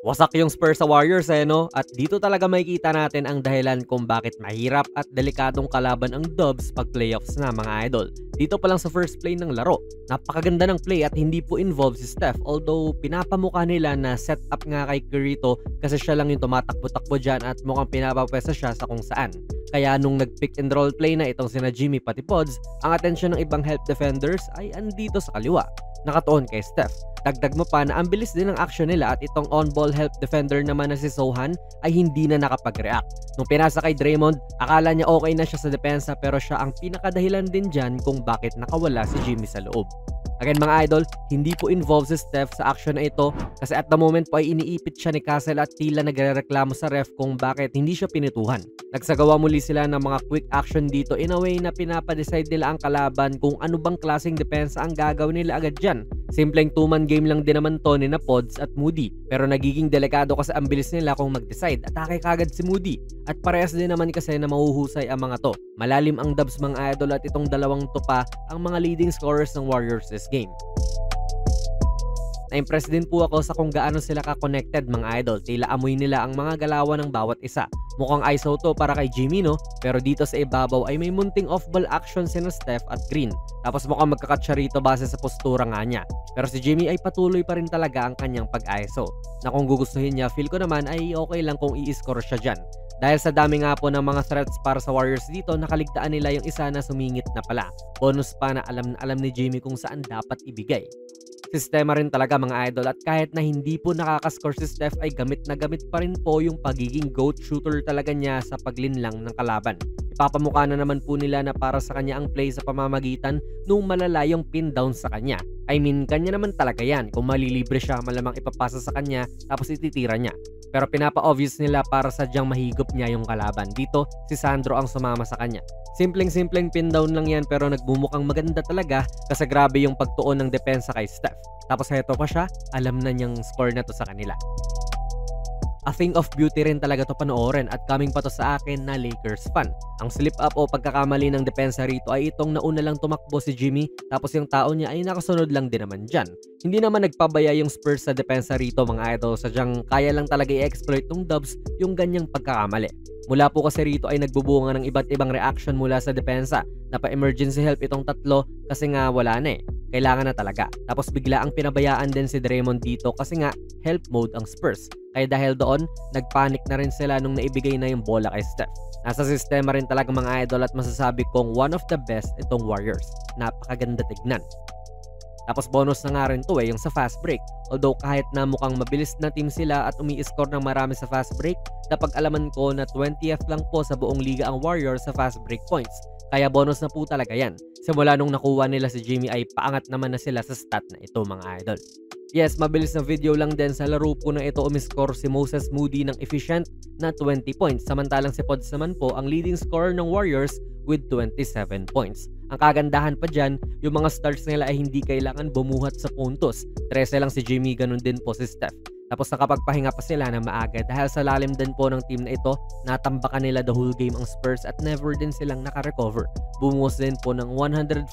Wasak yung Spurs sa Warriors no? At dito talaga makikita natin ang dahilan kung bakit mahirap at delikadong kalaban ang Dubs pag playoffs na mga idol. Dito pa lang sa first play ng laro, napakaganda ng play at hindi po involved si Steph, although pinapamukha nila na set up nga kay Curito kasi siya lang yung tumatakbo-takbo dyan at mukhang pinapapwesa siya sa kung saan. Kaya nung nag-pick and roll play na itong sina Jimmy pati Pods, ang atensyon ng ibang help defenders ay andito sa kaliwa, nakatuon kay Steph. Dagdag mo pa na ang bilis din ng action nila at itong on-ball help defender naman na si Sohan ay hindi na nakapag-react. Nung pinasa kay Draymond, akala niya okay na siya sa depensa pero siya ang pinakadahilan din dyan kung bakit nakawala si Jimmy sa loob. Again mga idol, hindi po involved si Steph sa action na ito kasi at the moment po ay iniipit siya ni Castle at tila nagrereklamo sa ref kung bakit hindi siya pinituhan. Nagsagawa muli sila ng mga quick action dito in a way na pinapadecide nila ang kalaban kung ano bang klaseng depensa ang gagawin nila agad dyan. Simpleng 2-man game lang din naman to ni na Pods at Moody pero nagiging delikado kasi ang bilis nila kung mag-decide. Atake kagad si Moody at parehas din naman kasi na mahuhusay ang mga to. Malalim ang Dubs mga idol at itong dalawang to pa ang mga leading scorers ng Warriors this game. Na-impress din po ako sa kung gaano sila ka-connected mga idol. Tila amoy nila ang mga galawan ng bawat isa. Mukhang ISO to para kay Jimmy no, pero dito sa ibabaw ay may munting off-ball action sina Steph at Green. Tapos mukhang magkakat siya rito base sa postura nga niya. Pero si Jimmy ay patuloy pa rin talaga ang kanyang pag-ISO. Na kung gugustuhin niya, feel ko naman ay okay lang kung i-score siya dyan. Dahil sa dami nga po ng mga threats para sa Warriors dito, nakaligtaan nila yung isa na sumingit na pala. Bonus pa na alam ni Jimmy kung saan dapat ibigay. Sistema rin talaga mga idol at kahit na hindi po nakakascore si Steph ay gamit na gamit pa rin po yung pagiging GOAT shooter talaga niya sa paglinlang ng kalaban. Ipapamukha na naman po nila na para sa kanya ang play sa pamamagitan nung malalayong pin down sa kanya. I mean, kanya naman talaga yan. Kung malilibre siya, malamang ipapasa sa kanya tapos ititira niya. Pero pinapa-obvious nila para sadyang mahigop niya yung kalaban. Dito, si Sandro ang sumama sa kanya. Simpleng-simpleng pin down lang yan pero nagbumukang maganda talaga kasi grabe yung pagtuon ng depensa kay Steph. Tapos heto pa siya, alam na niyang score na to sa kanila. A thing of beauty rin talaga to panoorin at coming pa to sa akin na Lakers fan. Ang slip up o pagkakamali ng depensa rito ay itong nauna lang tumakbo si Jimmy tapos yung tao niya ay nakasunod lang din naman dyan. Hindi naman nagpabaya yung Spurs sa depensa rito mga idol, sadyang kaya lang talaga i-exploit ng Dubs yung ganyang pagkakamali. Mula po kasi rito ay nagbubunga ng iba't ibang reaction mula sa depensa. Napa-emergency help itong tatlo kasi nga wala na kailangan na talaga. Tapos bigla ang pinabayaan din si Draymond dito kasi nga help mode ang Spurs. Kaya dahil doon, nagpanic na rin sila nung naibigay na yung bola kay Steph. Nasa sistema rin talaga mga idol at masasabi kong one of the best itong Warriors. Napakaganda tignan. Tapos bonus na nga rin to yung sa fast break. Although kahit na mukhang mabilis na team sila at umi-score ng marami sa fast break, napag-alaman ko na 20th lang po sa buong liga ang Warriors sa fast break points. Kaya bonus na po talaga yan. Simula nung nakuha nila si Jimmy ay paangat naman na sila sa stat na ito mga idol. Yes, mabilis na video lang din sa laro po na ito umiscore si Moses Moody ng efficient na 20 points. Samantalang si Pods naman po ang leading scorer ng Warriors with 27 points. Ang kagandahan pa dyan, yung mga stars nila ay hindi kailangan bumuhat sa puntos. 13 lang si Jimmy, ganun din po si Steph. Tapos nakapagpahinga pa sila ng maaga dahil sa lalim din po ng team na ito, natambakan nila the whole game ang Spurs at never din silang nakarecover. Bumuhos din po ng 148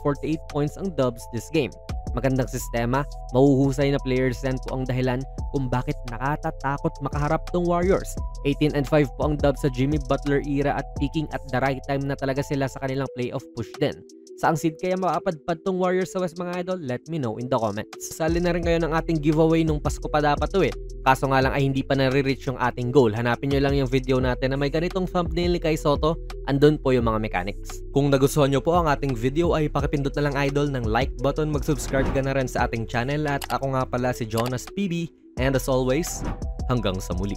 points ang Dubs this game. Magandang sistema, mahuhusay na players yan po ang dahilan kung bakit nakatatakot makaharap tong Warriors. 18-5 po ang Dubs sa Jimmy Butler era at peaking at the right time na talaga sila sa kanilang playoff push din. Saang seed kaya makapadpad tong Warriors sa West mga idol? Let me know in the comments. Sali na rin kayo ng ating giveaway nung Pasko pa dapat to Kaso nga lang ay hindi pa nare-reach yung ating goal. Hanapin nyo lang yung video natin na may ganitong thumbnail ni Kai Soto. Andun po yung mga mechanics. Kung nagustuhan nyo po ang ating video ay pakipindot na lang idol ng like button. Mag-subscribe ka na rin sa ating channel at ako nga pala si Jonas PB. And as always, hanggang sa muli.